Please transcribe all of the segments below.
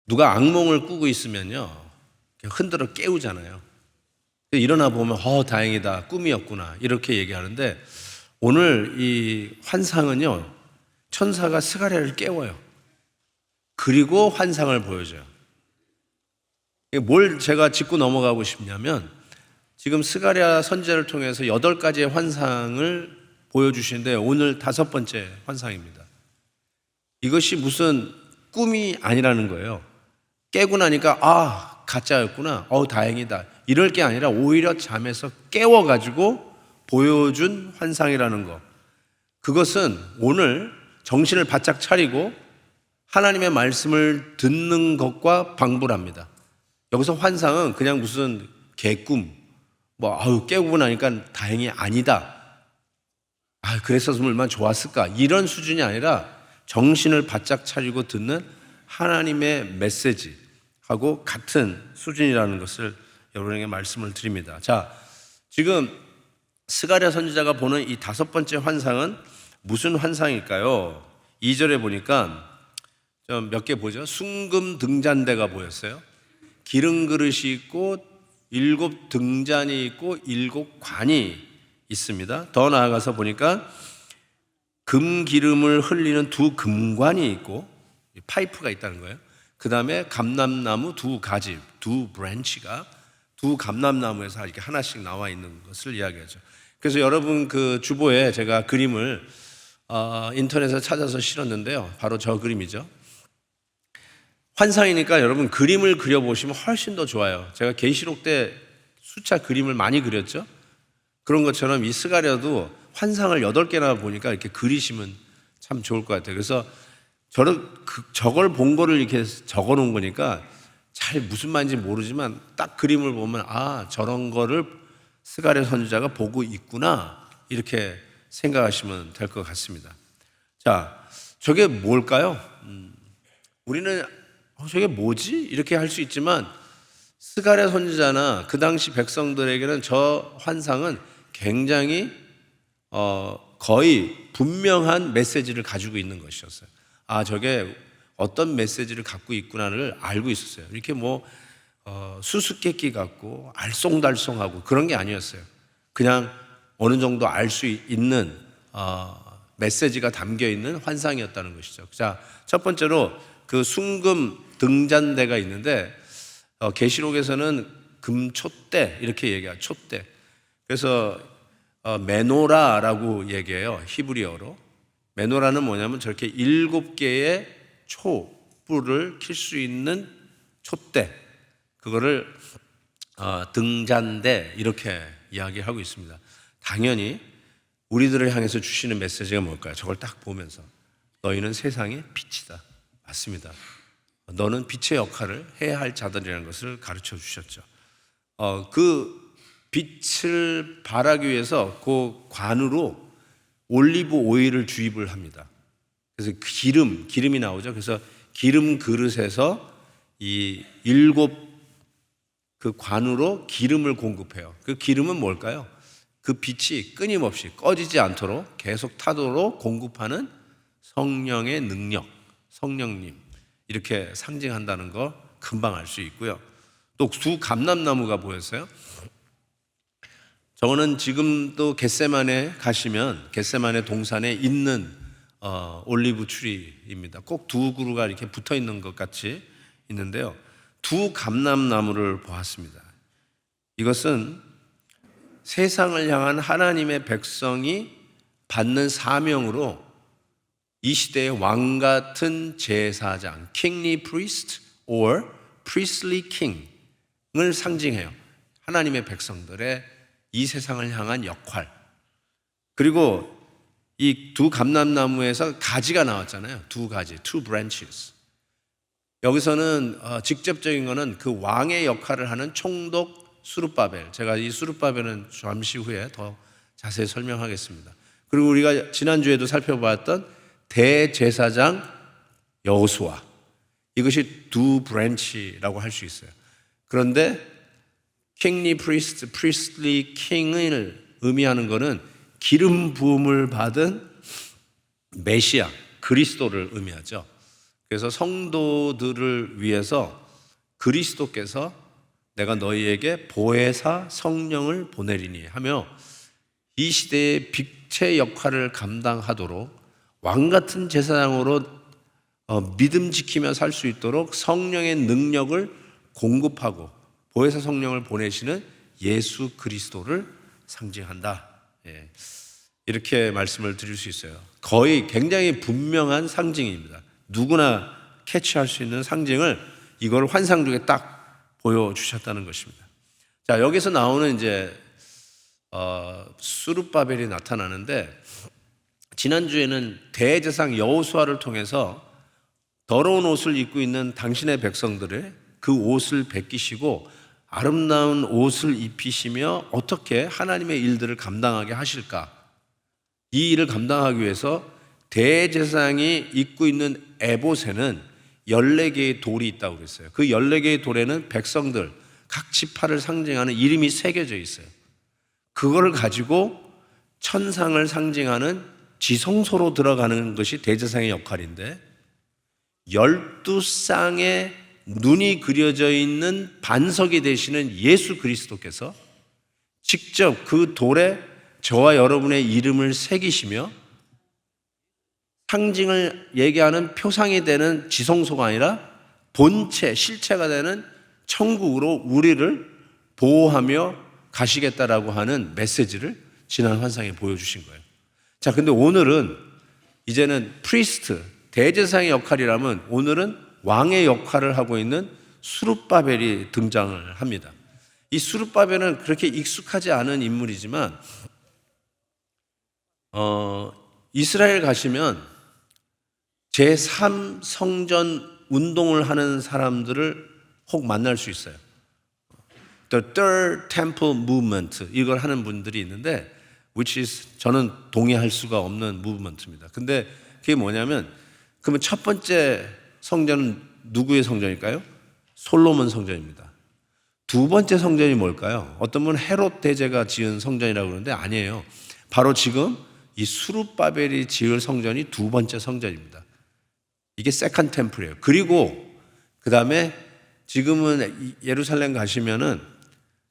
누가 악몽을 꾸고 있으면요, 흔들어 깨우잖아요. 일어나 보면 다행이다, 꿈이었구나 이렇게 얘기하는데, 오늘 이 환상은요, 천사가 스가랴를 깨워요. 그리고 환상을 보여줘요. 뭘 제가 짚고 넘어가고 싶냐면, 지금 스가랴 선지자를 통해서 8가지의 환상을 보여주시는데, 오늘 5번째 환상입니다. 이것이 무슨 꿈이 아니라는 거예요. 깨고 나니까 가짜였구나, 다행이다 이럴 게 아니라 오히려 잠에서 깨워가지고 보여준 환상이라는 거. 그것은 오늘 정신을 바짝 차리고 하나님의 말씀을 듣는 것과 방불합니다. 여기서 환상은 그냥 무슨 개꿈, 깨고 나니까 다행이 아니다, 그랬었으면 얼마나 좋았을까, 이런 수준이 아니라 정신을 바짝 차리고 듣는 하나님의 메시지하고 같은 수준이라는 것을 여러분에게 말씀을 드립니다. 자, 지금 스가랴 선지자가 보는 이 5번째 환상은 무슨 환상일까요? 2절에 보니까 좀 몇 개 보죠. 순금 등잔대가 보였어요. 기름 그릇이 있고 7 등잔이 있고 7 관이 있습니다. 더 나아가서 보니까 금 기름을 흘리는 2 금관이 있고 파이프가 있다는 거예요. 그 다음에 감람나무 2가지, 2 브랜치가 2 감람나무에서 이렇게 하나씩 나와 있는 것을 이야기하죠. 그래서 여러분 그 주보에 제가 그림을 인터넷에서 찾아서 실었는데요, 바로 저 그림이죠. 환상이니까 여러분 그림을 그려보시면 훨씬 더 좋아요. 제가 계시록 때 수차 그림을 많이 그렸죠. 그런 것처럼 이 스가랴도 환상을 8개나 보니까 이렇게 그리시면 참 좋을 것 같아요. 그래서 저걸 본 거를 이렇게 적어 놓은 거니까 잘 무슨 말인지 모르지만 딱 그림을 보면 저런 거를 스가랴 선지자가 보고 있구나, 이렇게 생각하시면 될 것 같습니다. 자, 저게 뭘까요? 우리는 저게 뭐지? 이렇게 할 수 있지만 스가랴 선지자나 그 당시 백성들에게는 저 환상은 굉장히 거의 분명한 메시지를 가지고 있는 것이었어요. 저게 어떤 메시지를 갖고 있구나를 알고 있었어요. 이렇게 수수께끼 같고 알쏭달쏭하고 그런 게 아니었어요. 그냥 어느 정도 알 수 있는 메시지가 담겨 있는 환상이었다는 것이죠. 자, 첫 번째로 그 순금 등잔대가 있는데, 계시록에서는 금촛대 이렇게 얘기해요. 촛대. 그래서 메노라라고 얘기해요, 히브리어로. 메노라는 뭐냐면 저렇게 7개의 촛불을 켤 수 있는 촛대, 그거를 등잔대 이렇게 이야기하고 있습니다. 당연히 우리들을 향해서 주시는 메시지가 뭘까요? 저걸 딱 보면서 너희는 세상의 빛이다. 맞습니다. 너는 빛의 역할을 해야 할 자들이라는 것을 가르쳐 주셨죠. 그 빛을 발하기 위해서 그 관으로 올리브 오일을 주입을 합니다. 그래서 기름이 나오죠. 그래서 기름 그릇에서 이 7 그 관으로 기름을 공급해요. 그 기름은 뭘까요? 그 빛이 끊임없이 꺼지지 않도록 계속 타도록 공급하는 성령의 능력, 성령님, 이렇게 상징한다는 거 금방 알 수 있고요. 또 2 감람나무가 보였어요. 저거는 지금도 겟세마네 가시면 겟세마네 동산에 있는 올리브 추리입니다. 꼭 2 그루가 이렇게 붙어 있는 것 같이 있는데요, 2 감람나무를 보았습니다. 이것은 세상을 향한 하나님의 백성이 받는 사명으로 이 시대의 왕 같은 제사장, kingly priest or priestly king을 상징해요. 하나님의 백성들의 이 세상을 향한 역할. 그리고 이 2 감람나무에서 가지가 나왔잖아요. 2가지, 2 branches. 여기서는 직접적인 거는 그 왕의 역할을 하는 총독 수룹바벨. 제가 이 수룹바벨은 잠시 후에 더 자세히 설명하겠습니다. 그리고 우리가 지난주에도 살펴봤던 대제사장 여호수아, 이것이 2 브랜치라고 할 수 있어요. 그런데 킹리 프리스트, 프리스트리 킹을 의미하는 것은 기름 부음을 받은 메시아, 그리스도를 의미하죠. 그래서 성도들을 위해서 그리스도께서 내가 너희에게 보혜사 성령을 보내리니 하며 이 시대의 빛의 역할을 감당하도록 왕같은 제사장으로 믿음 지키며 살 수 있도록 성령의 능력을 공급하고 보혜사 성령을 보내시는 예수 그리스도를 상징한다. 예. 이렇게 말씀을 드릴 수 있어요. 거의 굉장히 분명한 상징입니다. 누구나 캐치할 수 있는 상징을 이걸 환상 중에 딱 보여주셨다는 것입니다. 자, 여기서 나오는 이제 수룹바벨이 나타나는데, 지난주에는 대제사장 여호수아를 통해서 더러운 옷을 입고 있는 당신의 백성들의 그 옷을 벗기시고 아름다운 옷을 입히시며 어떻게 하나님의 일들을 감당하게 하실까, 이 일을 감당하기 위해서 대제사장이 입고 있는 에봇에는 14개의 돌이 있다고 그랬어요. 그 14개의 돌에는 백성들 각 지파를 상징하는 이름이 새겨져 있어요. 그거를 가지고 천상을 상징하는 지성소로 들어가는 것이 대제사장의 역할인데, 12쌍의 눈이 그려져 있는 반석이 되시는 예수 그리스도께서 직접 그 돌에 저와 여러분의 이름을 새기시며 상징을 얘기하는 표상이 되는 지성소가 아니라 본체, 실체가 되는 천국으로 우리를 보호하며 가시겠다라고 하는 메시지를 지난 환상에 보여주신 거예요. 자, 근데 오늘은 이제는 프리스트, 대제사장의 역할이라면 오늘은 왕의 역할을 하고 있는 수룹바벨이 등장을 합니다. 이 수룹바벨은 그렇게 익숙하지 않은 인물이지만 이스라엘 가시면 제3성전 운동을 하는 사람들을 혹 만날 수 있어요. The Third Temple Movement, 이걸 하는 분들이 있는데, which is 저는 동의할 수가 없는 무브먼트입니다. 근데 그게 뭐냐면, 그러면 첫 번째 성전은 누구의 성전일까요? 솔로몬 성전입니다. 두 번째 성전이 뭘까요? 어떤 분은 헤롯 대제가 지은 성전이라고 그러는데 아니에요. 바로 지금 이 수룹바벨이 지을 성전이 두 번째 성전입니다. 이게 세컨드 템플이에요. 그리고 그 다음에 지금은 예루살렘 가시면은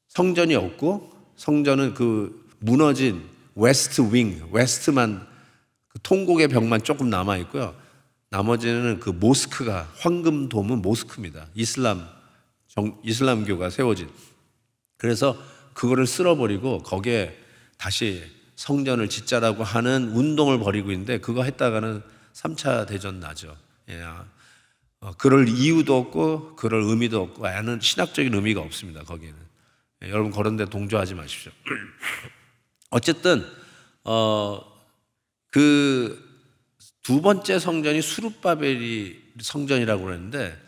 성전이 없고, 성전은 그 무너진 웨스트 윙, 웨스트만 그 통곡의 벽만 조금 남아 있고요. 나머지는 그 모스크가, 황금돔은 모스크입니다. 이슬람교가 세워진. 그래서 그거를 쓸어버리고 거기에 다시 성전을 짓자라고 하는 운동을 벌이고 있는데, 그거 했다가는 3차 대전 나죠. 예. 그럴 이유도 없고 그럴 의미도 없고 아는 신학적인 의미가 없습니다. 거기에는. 예, 여러분 그런 데 동조하지 마십시오. 어쨌든 그 두 번째 성전이 수룹바벨이 성전이라고 그러는데,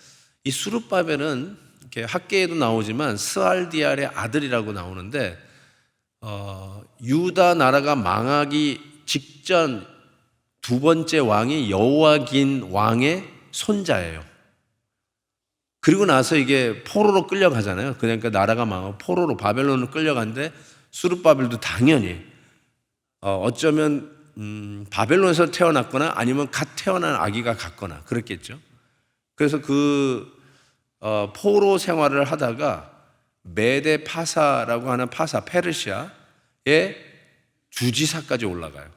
이 수룹바벨은 이렇게 학계에도 나오지만 스알디알의 아들이라고 나오는데, 유다 나라가 망하기 직전 두 번째 왕이 여호와긴 왕의 손자예요. 그리고 나서 이게 포로로 끌려가잖아요. 그러니까 나라가 망하고 포로로 바벨론으로 끌려간데, 수룹바벨도 당연히 어쩌면 바벨론에서 태어났거나 아니면 갓 태어난 아기가 같거나 그랬겠죠. 그래서 그 포로 생활을 하다가 메데 파사라고 하는 파사, 페르시아의 주지사까지 올라가요.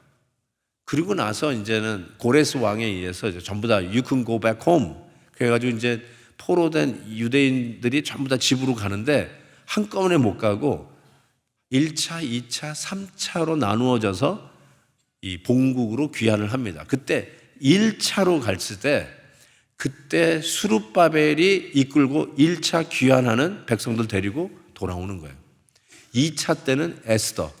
그리고 나서 이제는 고레스 왕에 의해서 이제 전부 다 You can go back home. 그래가지고 이제 포로된 유대인들이 전부 다 집으로 가는데 한꺼번에 못 가고 1차, 2차, 3차로 나누어져서 이 본국으로 귀환을 합니다. 그때 1차로 갔을 때 그때 수룹바벨이 이끌고 1차 귀환하는 백성들 데리고 돌아오는 거예요. 2차 때는 에스라.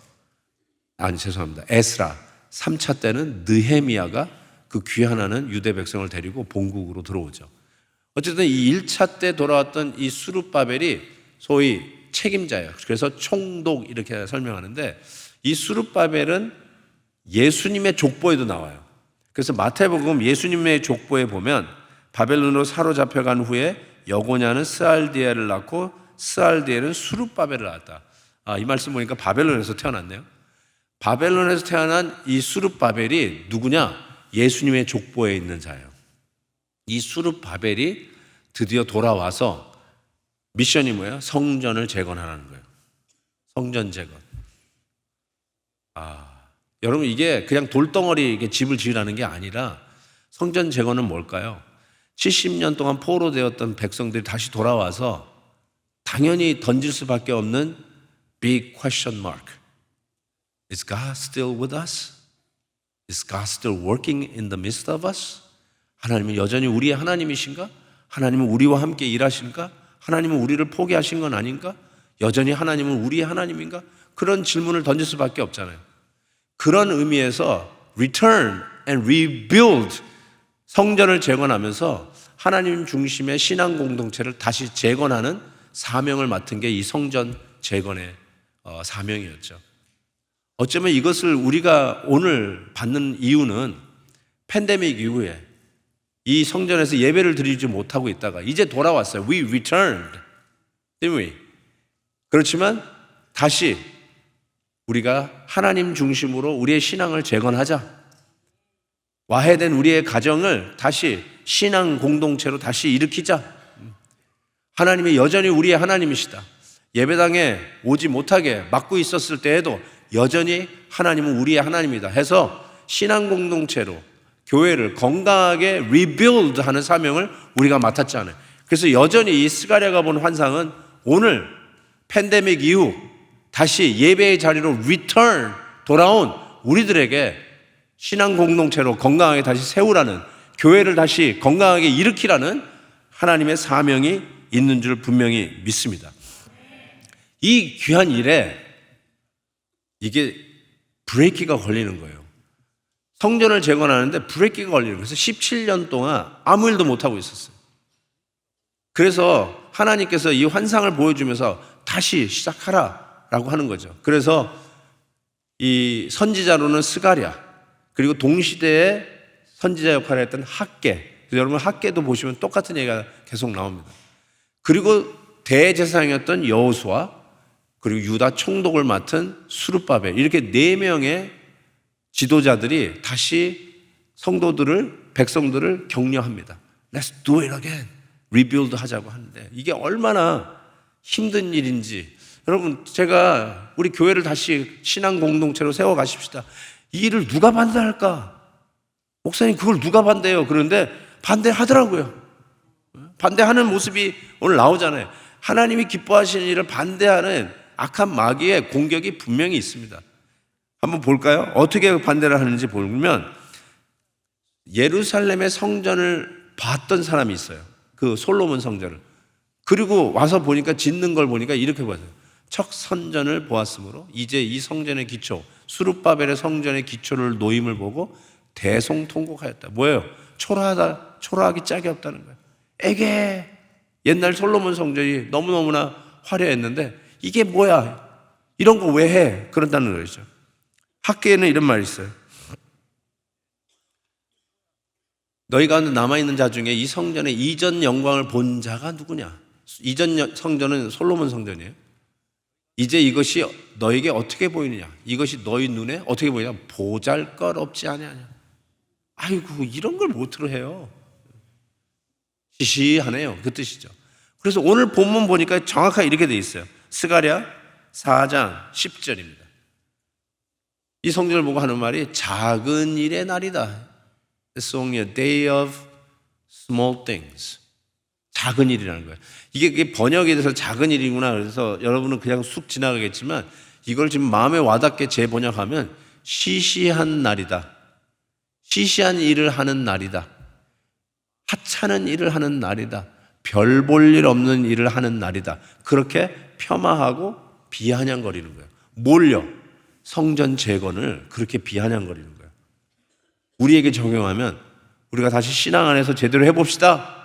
3차 때는 느헤미야가 그 귀환하는 유대 백성을 데리고 본국으로 들어오죠. 어쨌든 이 1차 때 돌아왔던 이 수룹바벨이 소위 책임자예요. 그래서 총독 이렇게 설명하는데, 이 수룹바벨은 예수님의 족보에도 나와요. 그래서 마태복음 예수님의 족보에 보면 바벨론으로 사로잡혀간 후에 여고냐는 스알디엘을 낳고 스알디엘은 수룹바벨을 낳았다. 이 말씀 보니까 바벨론에서 태어났네요. 바벨론에서 태어난 이 수룹바벨이 누구냐? 예수님의 족보에 있는 자예요. 이 수룹바벨이 드디어 돌아와서 미션이 뭐예요? 성전을 재건하라는 거예요. 성전 재건. 여러분 이게 그냥 돌덩어리 이게 집을 지으라는 게 아니라 성전 재건은 뭘까요? 70년 동안 포로되었던 백성들이 다시 돌아와서 당연히 던질 수밖에 없는 big question mark. Is God still with us? Is God still working in the midst of us? 하나님은 여전히 우리의 하나님이신가? 하나님은 우리와 함께 일하신가? 하나님은 우리를 포기하신 건 아닌가? 여전히 하나님은 우리의 하나님인가? 그런 질문을 던질 수밖에 없잖아요. 그런 의미에서 return and rebuild, 성전을 재건하면서 하나님 중심의 신앙 공동체를 다시 재건하는 사명을 맡은 게 이 성전 재건의 사명이었죠. 어쩌면 이것을 우리가 오늘 받는 이유는 팬데믹 이후에 이 성전에서 예배를 드리지 못하고 있다가 이제 돌아왔어요. We returned, didn't we? 그렇지만 다시 우리가 하나님 중심으로 우리의 신앙을 재건하자. 와해된 우리의 가정을 다시 신앙 공동체로 다시 일으키자. 하나님이 여전히 우리의 하나님이시다. 예배당에 오지 못하게 막고 있었을 때에도 여전히 하나님은 우리의 하나님이다 해서 신앙 공동체로 교회를 건강하게 리빌드 하는 사명을 우리가 맡았잖아요. 그래서 여전히 이 스가랴가 본 환상은 오늘 팬데믹 이후 다시 예배의 자리로 리턴 돌아온 우리들에게 신앙 공동체로 건강하게 다시 세우라는, 교회를 다시 건강하게 일으키라는 하나님의 사명이 있는 줄 분명히 믿습니다. 이 귀한 일에 이게 브레이크가 걸리는 거예요. 성전을 재건하는데 브레이크가 걸리는 거예요. 그래서 17년 동안 아무 일도 못하고 있었어요. 그래서 하나님께서 이 환상을 보여주면서 다시 시작하라라고 하는 거죠. 그래서 이 선지자로는 스가랴, 그리고 동시대에 선지자 역할을 했던 학개, 여러분 학개도 보시면 똑같은 얘기가 계속 나옵니다. 그리고 대제사장이었던 여호수아, 그리고 유다 총독을 맡은 수룹바벨, 이렇게 4명의 지도자들이 다시 성도들을, 백성들을 격려합니다. Let's do it again. 리빌드 하자고 하는데 이게 얼마나 힘든 일인지, 여러분 제가 우리 교회를 다시 신앙 공동체로 세워 가십시다. 이 일을 누가 반대할까? 목사님 그걸 누가 반대해요? 그런데 반대하더라고요. 반대하는 모습이 오늘 나오잖아요. 하나님이 기뻐하시는 일을 반대하는 악한 마귀의 공격이 분명히 있습니다. 한번 볼까요? 어떻게 반대를 하는지 보면 예루살렘의 성전을 봤던 사람이 있어요. 그 솔로몬 성전을. 그리고 와서 보니까 짓는 걸 보니까 이렇게 봤어요. 첫 성전을 보았으므로 이제 이 성전의 기초, 수룹바벨의 성전의 기초를 놓임을 보고 대성통곡하였다. 뭐예요? 초라하기 짝이 없다는 거예요. 에게 옛날 솔로몬 성전이 너무너무나 화려했는데 이게 뭐야? 이런 거 왜 해? 그런다는 거죠. 학계에는 이런 말이 있어요. 너희 가운데 남아있는 자 중에 이 성전의 이전 영광을 본 자가 누구냐? 이전 성전은 솔로몬 성전이에요. 이제 이것이 너에게 어떻게 보이느냐? 이것이 너희 눈에 어떻게 보이냐? 보잘것없지 아니하냐? 아이고 이런 걸 못으로 해요. 시시하네요. 그 뜻이죠. 그래서 오늘 본문 보니까 정확하게 이렇게 돼 있어요. 스가랴 4장 10절입니다. 이 성전을 보고 하는 말이 작은 일의 날이다. It's only a day of small things. 작은 일이라는 거예요. 이게 번역에 대해서 작은 일이구나. 그래서 여러분은 그냥 쑥 지나가겠지만 이걸 지금 마음에 와닿게 재번역하면 시시한 날이다. 시시한 일을 하는 날이다. 하찮은 일을 하는 날이다. 별 볼 일 없는 일을 하는 날이다. 그렇게 폄하하고 비아냥거리는 거예요. 뭘요? 성전 재건을 그렇게 비아냥거리는 거예요. 우리에게 적용하면 우리가 다시 신앙 안에서 제대로 해봅시다.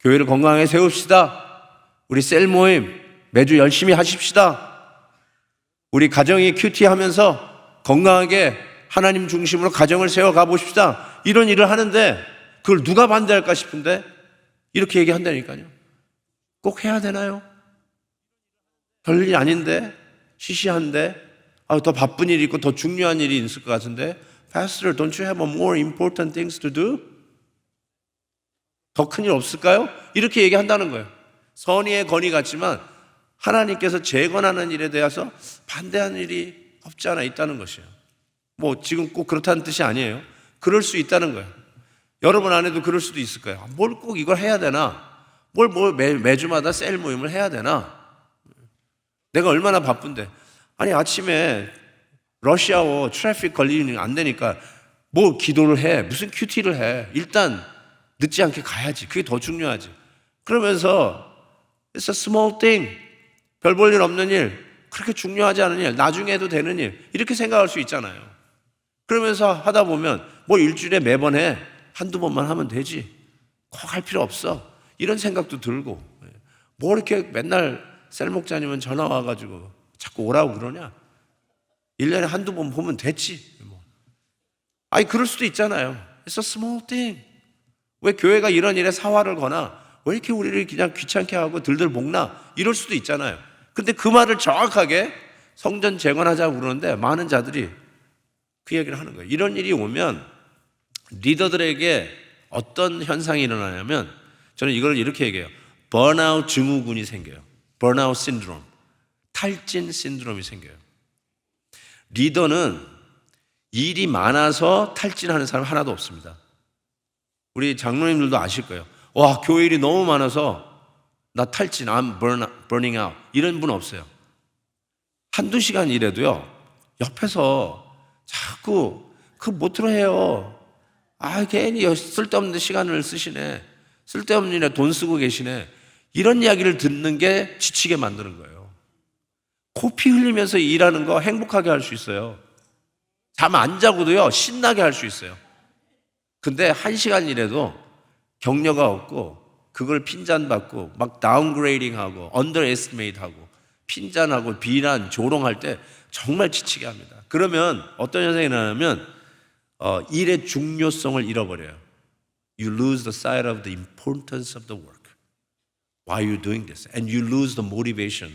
교회를 건강하게 세웁시다. 우리 셀 모임 매주 열심히 하십시다. 우리 가정이 큐티하면서 건강하게 하나님 중심으로 가정을 세워가 보십시다. 이런 일을 하는데 그걸 누가 반대할까 싶은데 이렇게 얘기한다니까요. 꼭 해야 되나요? 별일이 아닌데, 시시한데, 더 바쁜 일이 있고 더 중요한 일이 있을 것 같은데, Pastor, don't you have more important things to do? 더 큰일 없을까요? 이렇게 얘기한다는 거예요. 선의의 건의 같지만 하나님께서 재건하는 일에 대해서 반대하는 일이 없지 않아 있다는 것이에요. 뭐 지금 꼭 그렇다는 뜻이 아니에요. 그럴 수 있다는 거예요. 여러분 안에도 그럴 수도 있을 거예요. 뭘 꼭 이걸 해야 되나? 매주마다 셀 모임을 해야 되나? 내가 얼마나 바쁜데. 아니 아침에 러시아워 트래픽 걸리는 안 되니까 뭐 기도를 해. 무슨 큐티를 해. 일단 늦지 않게 가야지. 그게 더 중요하지. 그러면서 It's a small thing. 별 볼 일 없는 일. 그렇게 중요하지 않은 일. 나중에 해도 되는 일. 이렇게 생각할 수 있잖아요. 그러면서 하다 보면 뭐 일주일에 매번 해. 한두 번만 하면 되지. 꼭 할 필요 없어. 이런 생각도 들고. 뭐 이렇게 맨날 셀 목자님은 전화 와가지고 자꾸 오라고 그러냐. 1년에 한두 번 보면 됐지. 아니 그럴 수도 있잖아요. It's a small thing. 왜 교회가 이런 일에 사활을 거나 왜 이렇게 우리를 그냥 귀찮게 하고 들들 볶나 이럴 수도 있잖아요. 근데 그 말을 정확하게 성전 재건하자고 그러는데 많은 자들이 그 얘기를 하는 거예요. 이런 일이 오면 리더들에게 어떤 현상이 일어나냐면 저는 이걸 이렇게 얘기해요. 번아웃 증후군이 생겨요. 번아웃 신드롬. 탈진 신드롬이 생겨요. 리더는 일이 많아서 탈진하는 사람 하나도 없습니다. 우리 장로님들도 아실 거예요. 와, 교회 일이 너무 많아서 나 탈진, I'm burning out. 이런 분 없어요. 한두 시간 일해도요, 옆에서 자꾸 그거 못 들어 해요. 아, 괜히 쓸데없는 시간을 쓰시네. 쓸데없는 일에 돈 쓰고 계시네. 이런 이야기를 듣는 게 지치게 만드는 거예요. 코피 흘리면서 일하는 거 행복하게 할 수 있어요. 잠 안 자고도요, 신나게 할 수 있어요. 근데 1시간 일해도 격려가 없고 그걸 핀잔받고 막 다운그레이딩하고 언더에스티메이트하고 핀잔하고 비난, 조롱할 때 정말 지치게 합니다. 그러면 어떤 현상이 일어나냐면 일의 중요성을 잃어버려요. You lose the sight of the importance of the work. Why are you doing this? And you lose the motivation.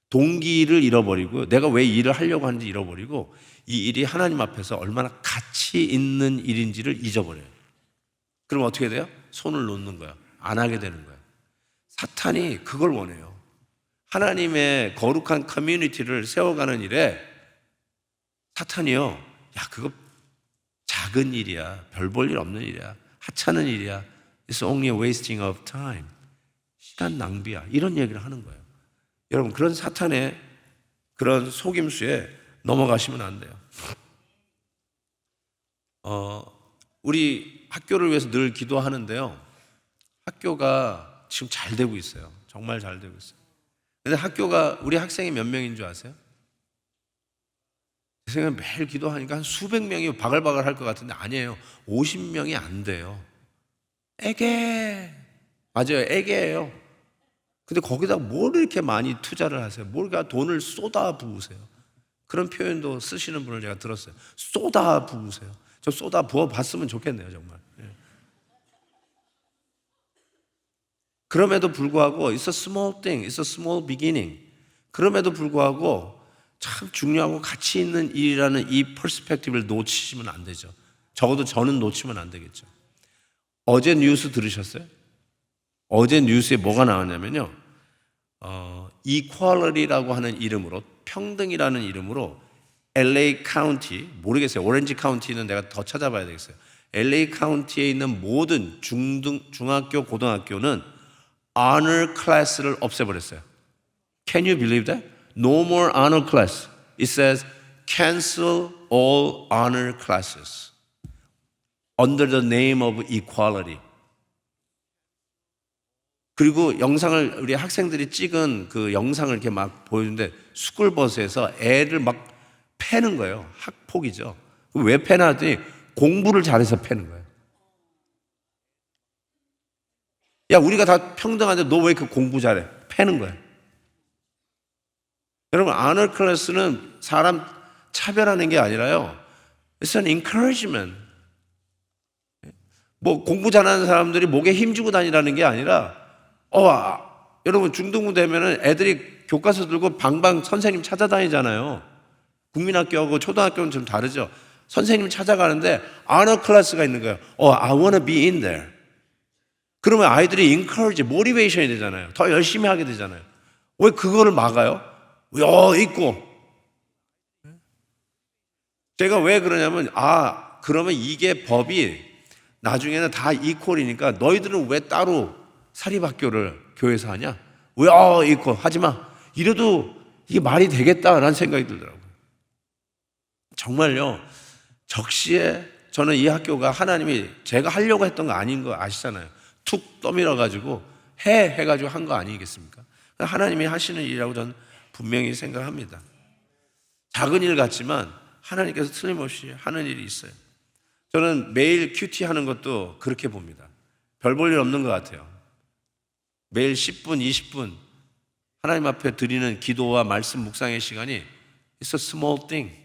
동기를 잃어버리고 내가 왜 일을 하려고 하는지 잃어버리고 이 일이 하나님 앞에서 얼마나 가치 있는 일인지를 잊어버려요. 그럼 어떻게 돼요? 손을 놓는 거야. 안 하게 되는 거야. 사탄이 그걸 원해요. 하나님의 거룩한 커뮤니티를 세워가는 일에 사탄이요. 야, 그거 작은 일이야. 별 볼 일 없는 일이야. 하찮은 일이야. It's only a wasting of time. 시간 낭비야. 이런 얘기를 하는 거예요. 여러분, 그런 사탄의 그런 속임수에 넘어가시면 안 돼요. 우리 학교를 위해서 늘 기도하는데요. 학교가 지금 잘 되고 있어요. 정말 잘 되고 있어요. 근데 학교가 우리 학생이 몇 명인 줄 아세요? 제 생각에 매일 기도하니까 한 수백 명이 바글바글 할 것 같은데 아니에요. 50명이 안 돼요. 애게. 맞아요. 애게예요. 근데 거기다 뭘 이렇게 많이 투자를 하세요? 뭘가 돈을 쏟아 부으세요? 그런 표현도 쓰시는 분을 제가 들었어요. 쏟아 부으세요. 저 쏟아 부어 봤으면 좋겠네요, 정말. 그럼에도 불구하고 It's a small thing, It's a small beginning. 그럼에도 불구하고 참 중요하고 가치 있는 일이라는 이 퍼스펙티브를 놓치시면 안 되죠. 적어도 저는 놓치면 안 되겠죠. 어제 뉴스 들으셨어요? 어제 뉴스에 뭐가 나왔냐면요. equality라고 하는 이름으로 평등이라는 이름으로 LA 카운티, 모르겠어요. 오렌지 카운티는 내가 더 찾아봐야 되겠어요. LA 카운티에 있는 모든 중학교, 고등학교는 honor class를 없애버렸어요. Can you believe that? No more honor class. It says cancel all honor classes under the name of equality. 그리고 영상을 우리 학생들이 찍은 그 영상을 이렇게 막 보여주는데 스쿨버스에서 애를 막 패는 거예요. 학폭이죠. 왜 패나 하더니 공부를 잘해서 패는 거예요. 야, 우리가 다 평등한데 너 왜 이렇게 공부 잘해? 패는 거예요. 여러분, honor class는 사람 차별하는 게 아니라요. It's an encouragement. 뭐 공부 잘하는 사람들이 목에 힘주고 다니라는 게 아니라 여러분 중등부 되면은 애들이 교과서 들고 방방 선생님 찾아다니잖아요. 국민학교하고 초등학교는 좀 다르죠. 선생님 찾아가는데 honor 클래스가 있는 거예요. I want to be in there. 그러면 아이들이 encourage, motivation이 되잖아요. 더 열심히 하게 되잖아요. 왜 그거를 막아요? 있고. 제가 왜 그러냐면, 그러면 이게 법이 나중에는 다 이퀄이니까 너희들은 왜 따로 사립학교를 교회에서 하냐? 있고 하지 마. 이래도 이게 말이 되겠다라는 생각이 들더라고요. 정말요, 적시에 저는 이 학교가 하나님이 제가 하려고 했던 거 아닌 거 아시잖아요. 툭 떠밀어가지고 해가지고 한 거 아니겠습니까? 하나님이 하시는 일이라고 저는 분명히 생각합니다. 작은 일 같지만 하나님께서 틀림없이 하는 일이 있어요. 저는 매일 큐티 하는 것도 그렇게 봅니다. 별 볼 일 없는 것 같아요. 매일 10분, 20분 하나님 앞에 드리는 기도와 말씀 묵상의 시간이 It's a small thing.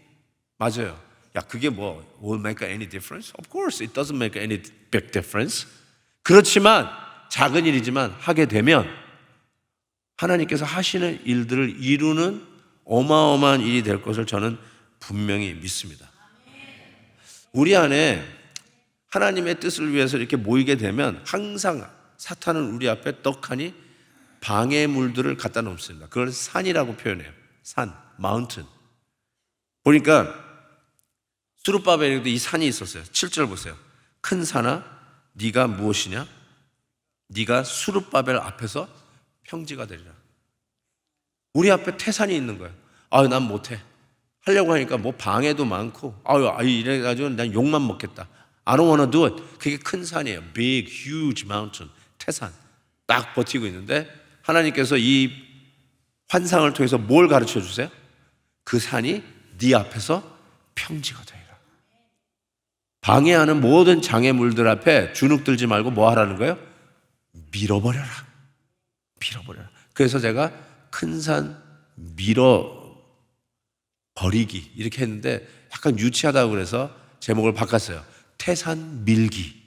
맞아요. 야, 그게 뭐 will make any difference? Of course, it doesn't make any big difference. 그렇지만 작은 일이지만 하게 되면 하나님께서 하시는 일들을 이루는 어마어마한 일이 될 것을 저는 분명히 믿습니다. 우리 안에 하나님의 뜻을 위해서 이렇게 모이게 되면 항상 사탄은 우리 앞에 떡하니 방해물들을 갖다 놓습니다. 그걸 산이라고 표현해요. 산, mountain. 보니까 수룹바벨에도 이 산이 있었어요. 7절 보세요. 큰 산아, 네가 무엇이냐? 네가 수룹바벨 앞에서 평지가 되리라. 우리 앞에 태산이 있는 거예요. 난 못해. 하려고 하니까 뭐 방해도 많고, 이래가지고 난 욕만 먹겠다. I don't want to do it. 그게 큰 산이에요. Big, huge mountain. 태산. 딱 버티고 있는데 하나님께서 이 환상을 통해서 뭘 가르쳐 주세요? 그 산이 네 앞에서 평지가 되리라. 방해하는 모든 장애물들 앞에 주눅 들지 말고 뭐 하라는 거예요? 밀어버려라. 밀어버려라. 그래서 제가 큰 산 밀어버리기 이렇게 했는데 약간 유치하다고 그래서 제목을 바꿨어요. 태산 밀기.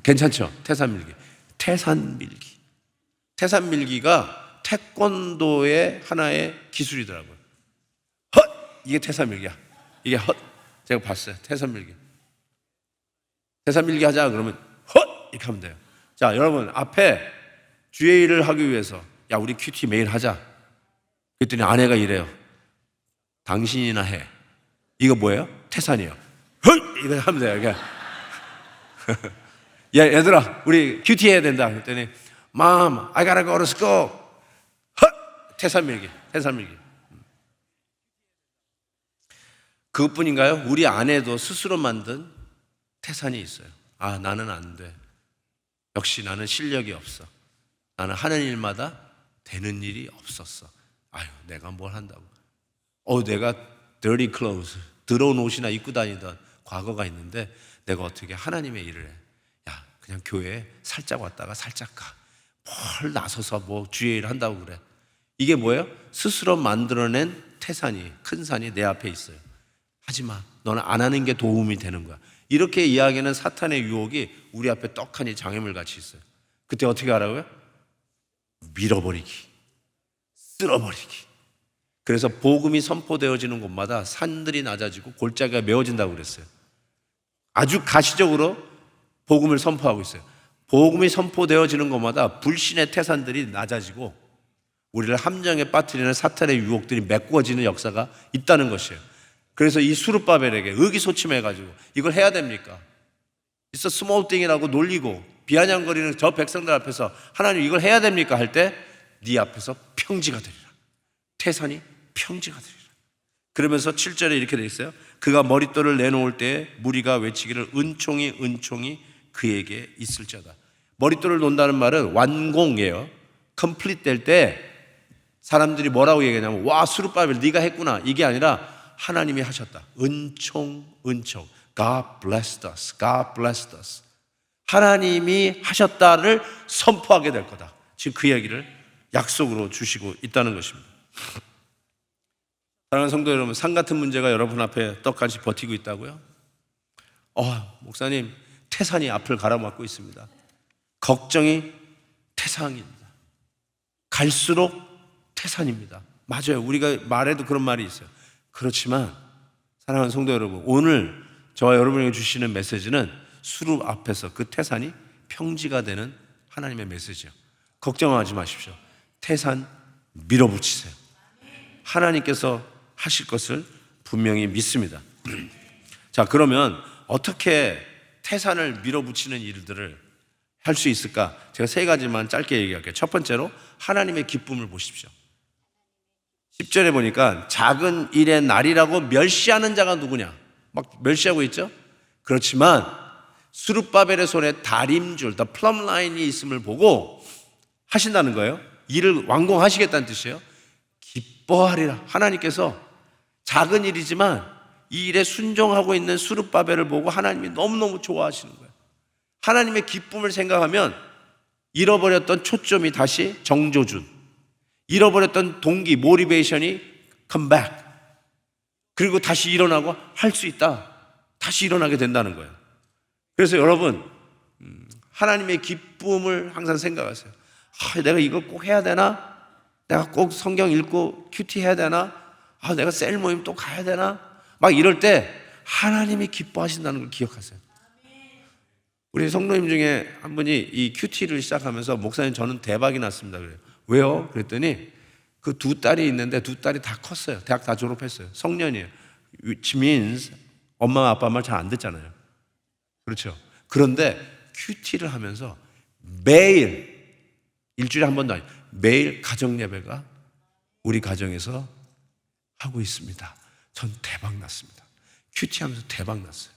괜찮죠? 태산 밀기. 태산 밀기. 태산 밀기가 태권도의 하나의 기술이더라고요. 이게 태산 밀기야. 이게 제가 봤어요. 태산 밀기. 태산 밀기 하자 그러면 이렇게 하면 돼요. 자, 여러분 앞에 주의 일을 하기 위해서 우리 큐티 매일 하자. 그랬더니 아내가 이래요. 당신이나 해. 이거 뭐예요? 태산이에요. 이거 하면 돼요. 이게. 얘들아, 우리 큐티 해야 된다. 그랬더니 Mom, I gotta go to school. 태산 밀기. 태산 밀기. 그것뿐인가요? 우리 안에도 스스로 만든 태산이 있어요. 나는 안 돼. 역시 나는 실력이 없어. 나는 하는 일마다 되는 일이 없었어. 내가 뭘 한다고. 내가 dirty clothes, 더러운 옷이나 입고 다니던 과거가 있는데 내가 어떻게 하나님의 일을 해. 그냥 교회에 살짝 왔다가 살짝 가. 뭘 나서서 뭐 주의 일을 한다고 그래. 이게 뭐예요? 스스로 만들어낸 태산이, 큰 산이 내 앞에 있어요. 하지마. 너는 안 하는 게 도움이 되는 거야. 이렇게 이야기하는 사탄의 유혹이 우리 앞에 떡하니 장애물 같이 있어요. 그때 어떻게 하라고요? 밀어버리기, 쓸어버리기. 그래서 복음이 선포되어지는 곳마다 산들이 낮아지고 골짜기가 메워진다고 그랬어요. 아주 가시적으로 복음을 선포하고 있어요. 복음이 선포되어지는 곳마다 불신의 태산들이 낮아지고 우리를 함정에 빠뜨리는 사탄의 유혹들이 메꿔지는 역사가 있다는 것이에요. 그래서 이 수룹바벨에게 의기소침해가지고 이걸 해야 됩니까? It's a small thing이라고 놀리고 비아냥거리는 저 백성들 앞에서 하나님 이걸 해야 됩니까? 할 때 네 앞에서 평지가 되리라. 태산이 평지가 되리라. 그러면서 7절에 이렇게 되어 있어요. 그가 머릿돌을 내놓을 때 무리가 외치기를 은총이 은총이 그에게 있을지어다. 머릿돌을 놓는다는 말은 완공이에요. 컴플릿 될 때 사람들이 뭐라고 얘기하냐면 와 수룹바벨 네가 했구나. 이게 아니라 하나님이 하셨다. 은총 은총. God blessed us. God blessed us. 하나님이 하셨다를 선포하게 될 거다. 지금 그 이야기를 약속으로 주시고 있다는 것입니다. 사랑하는 성도 여러분, 산 같은 문제가 여러분 앞에 떡같이 버티고 있다고요? 목사님, 태산이 앞을 가로막고 있습니다. 걱정이 태산입니다. 갈수록 태산입니다. 맞아요. 우리가 말해도 그런 말이 있어요. 그렇지만 사랑하는 성도 여러분, 오늘 저와 여러분에게 주시는 메시지는 수룹 앞에서 그 태산이 평지가 되는 하나님의 메시지예요. 걱정하지 마십시오. 태산 밀어붙이세요. 하나님께서 하실 것을 분명히 믿습니다. 자, 그러면 어떻게 태산을 밀어붙이는 일들을 할 수 있을까? 제가 세 가지만 짧게 얘기할게요. 첫 번째로 하나님의 기쁨을 보십시오. 10절에 보니까 작은 일의 날이라고 멸시하는 자가 누구냐? 막 멸시하고 있죠? 그렇지만 스룹바벨의 손에 다림줄, 플럼 라인이 있음을 보고 하신다는 거예요. 일을 완공하시겠다는 뜻이에요. 기뻐하리라. 하나님께서 작은 일이지만 이 일에 순종하고 있는 스룹바벨을 보고 하나님이 너무너무 좋아하시는 거예요. 하나님의 기쁨을 생각하면 잃어버렸던 초점이 다시 정조준, 잃어버렸던 동기, 모티베이션이 컴백, 그리고 다시 일어나고 할 수 있다. 다시 일어나게 된다는 거예요. 그래서 여러분, 하나님의 기쁨을 항상 생각하세요. 내가 이걸 꼭 해야 되나? 내가 꼭 성경 읽고 큐티 해야 되나? 내가 셀 모임 또 가야 되나? 막 이럴 때 하나님이 기뻐하신다는 걸 기억하세요. 우리 성도님 중에 한 분이 이 큐티를 시작하면서 목사님 저는 대박이 났습니다. 그래요. 왜요? 그랬더니 그 두 딸이 있는데 두 딸이 다 컸어요. 대학 다 졸업했어요. 성년이에요. Which means 엄마 아빠 말 잘 안 듣잖아요. 그렇죠. 그런데 큐티를 하면서 매일, 일주일에 한 번도 아니고 매일 가정 예배가 우리 가정에서 하고 있습니다. 전 대박 났습니다. 큐티 하면서 대박 났어요.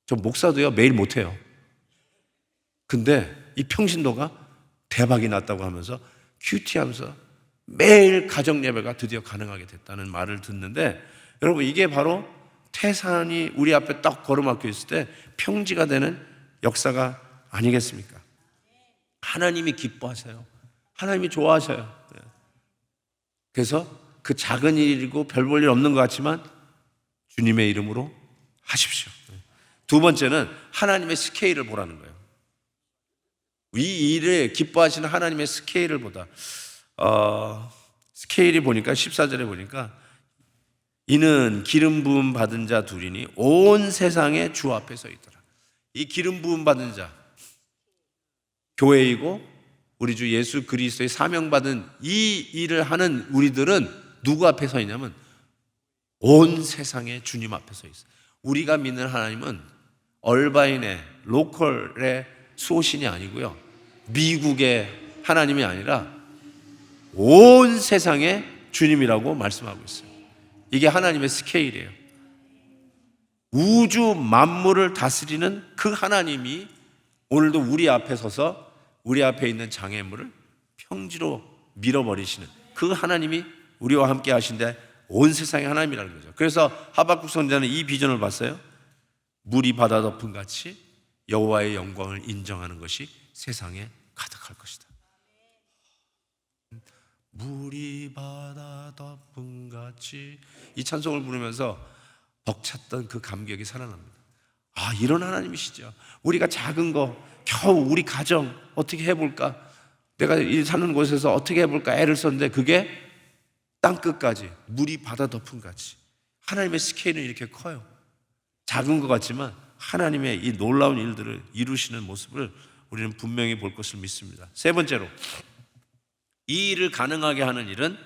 저 목사도요 매일 못해요. 근데 이 평신도가 대박이 났다고 하면서 큐티 하면서 매일 가정 예배가 드디어 가능하게 됐다는 말을 듣는데, 여러분 이게 바로 태산이 우리 앞에 딱 걸어막혀 있을 때 평지가 되는 역사가 아니겠습니까? 하나님이 기뻐하세요. 하나님이 좋아하셔요. 그래서 그 작은 일이고 별 볼 일 없는 것 같지만 주님의 이름으로 하십시오. 두 번째는 하나님의 스케일을 보라는 거예요. 이 일을 기뻐하시는 하나님의 스케일을 보다. 스케일이 보니까 14절에 보니까 이는 기름 부음 받은 자 둘이니 온 세상의 주 앞에 서 있더라. 이 기름 부음 받은 자, 교회이고 우리 주 예수 그리스도의 사명받은 이 일을 하는 우리들은 누구 앞에 서 있냐면 온 세상의 주님 앞에 서 있어요. 우리가 믿는 하나님은 얼바인의 로컬의 수호신이 아니고요, 미국의 하나님이 아니라 온 세상의 주님이라고 말씀하고 있어요. 이게 하나님의 스케일이에요. 우주 만물을 다스리는 그 하나님이 오늘도 우리 앞에 서서 우리 앞에 있는 장애물을 평지로 밀어버리시는 그 하나님이 우리와 함께 하신데 온 세상의 하나님이라는 거죠. 그래서 하박국 선지자는 이 비전을 봤어요. 물이 바다 덮음 같이 여호와의 영광을 인정하는 것이 세상에 가득할 것이다. 물이 바다 덮음 같이, 이 찬송을 부르면서 벅찼던 그 감격이 살아납니다. 이런 하나님이시죠. 우리가 작은 거 겨우 우리 가정 어떻게 해볼까, 내가 사는 곳에서 어떻게 해볼까 애를 썼는데 그게 땅끝까지 물이 바다 덮음 같이. 하나님의 스케일은 이렇게 커요. 작은 것 같지만 하나님의 이 놀라운 일들을 이루시는 모습을 우리는 분명히 볼 것을 믿습니다. 세 번째로, 이 일을 가능하게 하는 일은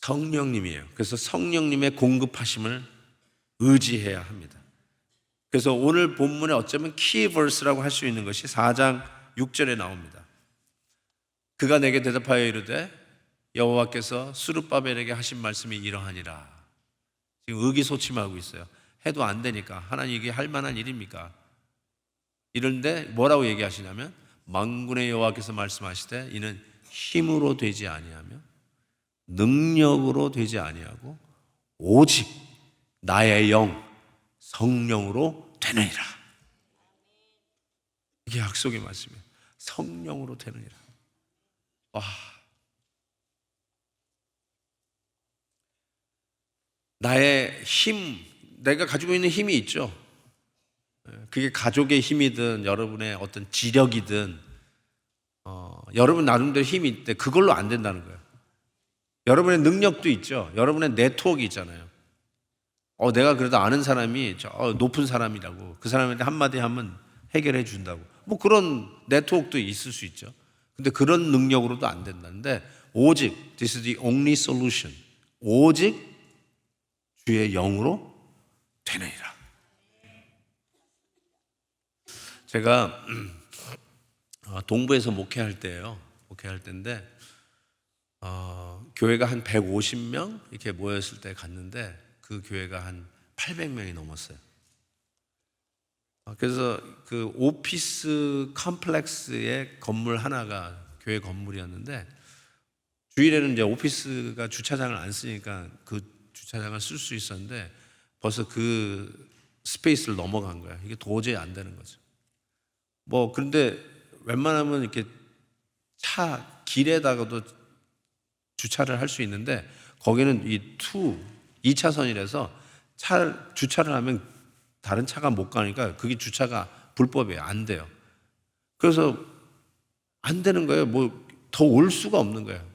성령님이에요. 그래서 성령님의 공급하심을 의지해야 합니다. 그래서 오늘 본문에 어쩌면 키버스라고 할 수 있는 것이 4장 6절에 나옵니다. 그가 내게 대답하여 이르되 여호와께서 스룹바벨에게 하신 말씀이 이러하니라. 지금 의기소침하고 있어요. 해도 안 되니까 하나님 이게 할 만한 일입니까? 이런데 뭐라고 얘기하시냐면 만군의 여호와께서 말씀하시되 이는 힘으로 되지 아니하며 능력으로 되지 아니하고 오직 나의 영 성령으로 되느니라. 이게 약속의 말씀이에요. 성령으로 되느니라. 나의 힘, 내가 가지고 있는 힘이 있죠. 그게 가족의 힘이든 여러분의 어떤 지력이든 여러분 나름대로 힘이 있대. 그걸로 안 된다는 거예요. 여러분의 능력도 있죠. 여러분의 네트워크 있잖아요. 내가 그래도 아는 사람이 높은 사람이라고 그 사람한테 한마디 하면 해결해 준다고. 뭐 그런 네트워크도 있을 수 있죠. 근데 그런 능력으로도 안 된다는데 오직 this is the only solution. 오직 주의 영으로 되느니라. 제가 동부에서 목회할 때예요. 목회할 때인데 교회가 한 150명 이렇게 모였을 때 갔는데 그 교회가 한 800명이 넘었어요. 그래서 그 오피스 컴플렉스의 건물 하나가 교회 건물이었는데 주일에는 이제 오피스가 주차장을 안 쓰니까 그 주차장을 쓸 수 있었는데 벌써 그 스페이스를 넘어간 거야. 이게 도저히 안 되는 거죠. 뭐 그런데 웬만하면 이렇게 차 길에다가도 주차를 할 수 있는데 거기는 이 2차선이라서 주차를 하면 다른 차가 못 가니까 그게 주차가 불법이에요. 안 돼요. 그래서 안 되는 거예요. 뭐 더 올 수가 없는 거예요.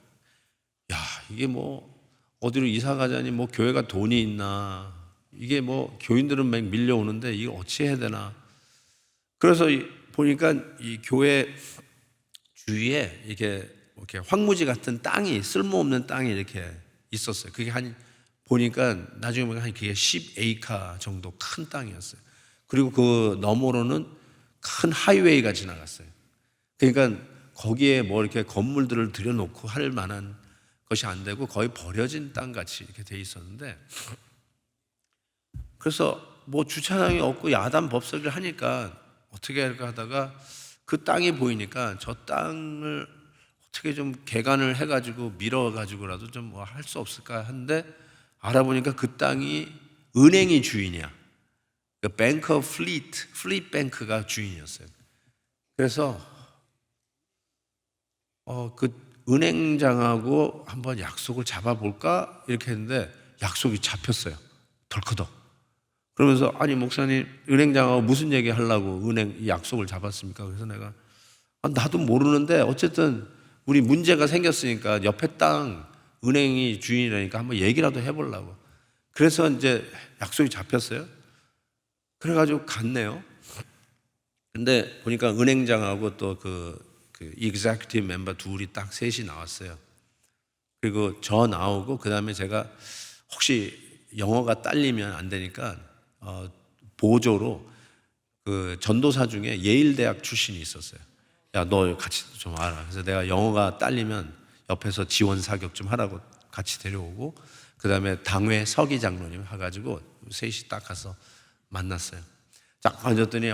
야, 이게 뭐 어디로 이사 가자니 뭐 교회가 돈이 있나. 이게 뭐 교인들은 막 밀려오는데 이거 어찌 해야 되나. 그래서 보니까 이 교회 주위에 이렇게 황무지 같은 땅이 쓸모없는 땅이 이렇게 있었어요. 그게 보니까 나중에 보니까 그게 10에이카 정도 큰 땅이었어요. 그리고 그 너머로는 큰 하이웨이가 지나갔어요. 그러니까 거기에 뭐 이렇게 건물들을 들여놓고 할 만한 것이 안 되고 거의 버려진 땅 같이 이렇게 돼 있었는데 그래서 뭐 주차장이 없고 야단 법석을 하니까 어떻게 할까 하다가 그 땅이 보이니까 저 땅을 어떻게 좀 개간을 해가지고 밀어가지고라도 좀 뭐 할 수 없을까 하는데 알아보니까 그 땅이 은행이 주인이야. 그 뱅커 플리트 뱅크가 주인이었어요. 그래서 그 은행장하고 한번 약속을 잡아볼까 이렇게 했는데 약속이 잡혔어요. 덜커덕. 그러면서 아니 목사님 은행장하고 무슨 얘기 하려고 은행 약속을 잡았습니까? 그래서 내가 나도 모르는데 어쨌든 우리 문제가 생겼으니까 옆에 땅 은행이 주인이라니까 한번 얘기라도 해보려고. 그래서 이제 약속이 잡혔어요. 그래가지고 갔네요. 근데 보니까 은행장하고 또 그 executive 멤버 둘이 딱 셋이 나왔어요. 그리고 저 나오고 그 다음에 제가 혹시 영어가 딸리면 안 되니까 보조로 그 전도사 중에 예일대학 출신이 있었어요. 야, 너 같이 좀 와라. 그래서 내가 영어가 딸리면 옆에서 지원 사격 좀 하라고 같이 데려오고 그 다음에 당회 서기 장로님 해가지고 셋이 딱 가서 만났어요. 딱 앉았더니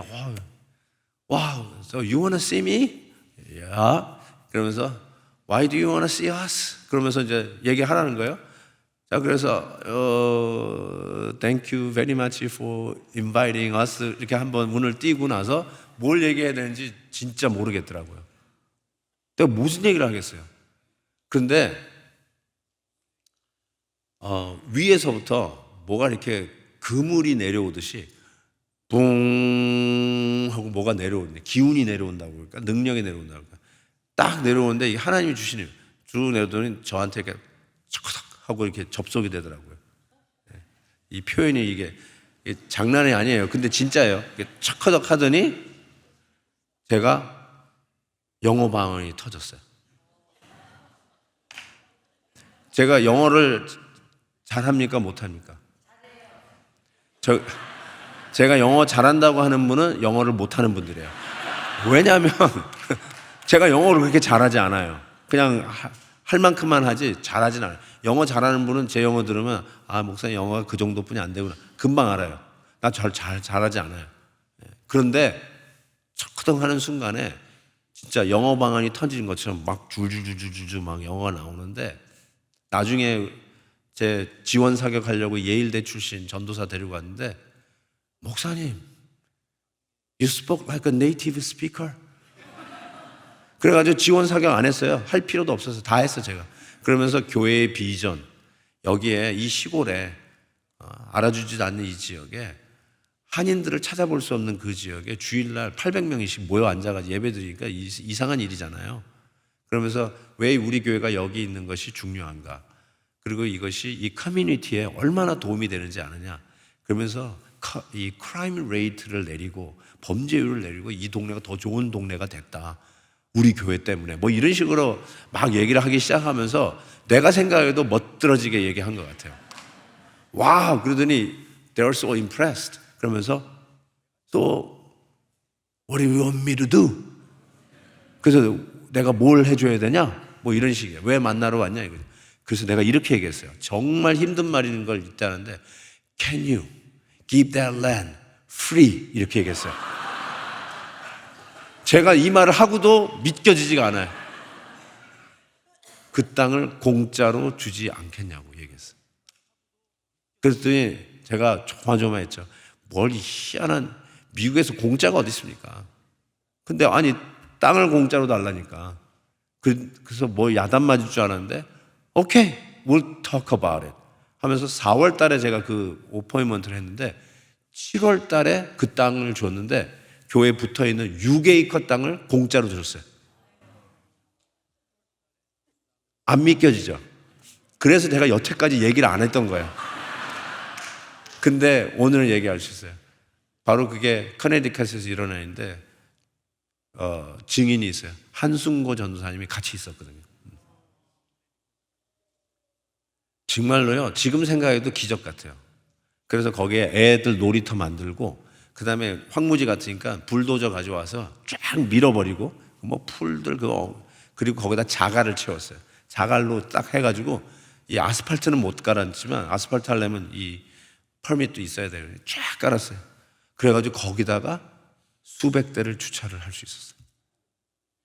와우, so you wanna see me? 야, 그러면서 why do you wanna see us? 그러면서 이제 얘기하라는 거예요. 자, 그래서 thank you very much for inviting us 이렇게 한번 문을 띄고 나서 뭘 얘기해야 되는지 진짜 모르겠더라고요. 내가 무슨 얘기를 하겠어요. 그런데 위에서부터 뭐가 이렇게 그물이 내려오듯이 붕 하고 뭐가 내려오는데 기운이 내려온다고 그럴까? 능력이 내려온다고 그럴까? 딱 내려오는데 하나님이 주시는 쭉 내려오더니 저한테 이렇게 척척 하고 이렇게 접속이 되더라고요. 이 표현이 이게 장난이 아니에요. 근데 진짜예요. 척허덕 하더니 제가 영어 방언이 터졌어요. 제가 영어를 잘합니까? 못합니까? 제가 영어 잘한다고 하는 분은 영어를 못하는 분들이에요. 왜냐하면 제가 영어를 그렇게 잘하지 않아요. 그냥 할 만큼만 하지 잘하진 않아요. 영어 잘하는 분은 제 영어 들으면 목사님 영어가 그 정도뿐이 안 되구나. 금방 알아요. 나 잘하지 않아요. 그런데 척허덕 하는 순간에 진짜 영어 방언이 터지는 것처럼 막 줄줄줄줄줄 막 영어가 나오는데 나중에 제 지원 사격하려고 예일대 출신 전도사 데리고 왔는데 목사님, you spoke like a native speaker. 그래가지고 지원 사격 안 했어요. 할 필요도 없어서 다 했어 제가. 그러면서 교회의 비전 여기에 이 시골에 알아주지도 않는 이 지역에 한인들을 찾아볼 수 없는 그 지역에 주일날 800명씩 모여 앉아가지고 예배드리니까 이상한 일이잖아요. 그러면서 왜 우리 교회가 여기 있는 것이 중요한가? 그리고 이것이 이 커뮤니티에 얼마나 도움이 되는지 아느냐? 그러면서 이 크라임 레이트를 내리고 범죄율을 내리고 이 동네가 더 좋은 동네가 됐다. 우리 교회 때문에. 뭐 이런 식으로 막 얘기를 하기 시작하면서 내가 생각해도 멋들어지게 얘기한 것 같아요. 와우! 그러더니 they are so impressed. 그러면서 또 What do you want me to do? 그래서 내가 뭘 해줘야 되냐? 뭐 이런 식이에요. 왜 만나러 왔냐? 이거죠. 그래서 내가 이렇게 얘기했어요. 정말 힘든 말인 걸 있다는데 Can you give that land free? 이렇게 얘기했어요. 제가 이 말을 하고도 믿겨지지가 않아요. 그 땅을 공짜로 주지 않겠냐고 얘기했어요. 그랬더니 제가 조마조마했죠. 뭘 희한한, 미국에서 공짜가 어디 있습니까? 근데 아니 땅을 공짜로 달라니까. 그래서 뭐 야단 맞을 줄 알았는데 오케이, we'll talk about it 하면서 4월 달에 제가 그 어포인먼트를 했는데 7월 달에 그 땅을 줬는데 교회에 붙어있는 6에이커 땅을 공짜로 줬어요. 안 믿겨지죠? 그래서 제가 여태까지 얘기를 안 했던 거예요. 근데 오늘은 얘기할 수 있어요. 바로 그게 커네디컷에서 일어나 있는데 증인이 있어요. 한순고 전도사님이 같이 있었거든요. 정말로요, 지금 생각해도 기적 같아요. 그래서 거기에 애들 놀이터 만들고 그 다음에 황무지 같으니까 불도저 가져와서 쫙 밀어버리고 뭐 풀들 그거, 그리고 거기다 자갈을 채웠어요. 자갈로 딱 해가지고 이 아스팔트는 못 깔았지만 아스팔트 하려면 이 퍼밋도 있어야 돼요. 쫙 깔았어요. 그래가지고 거기다가 수백 대를 주차를 할 수 있었어요.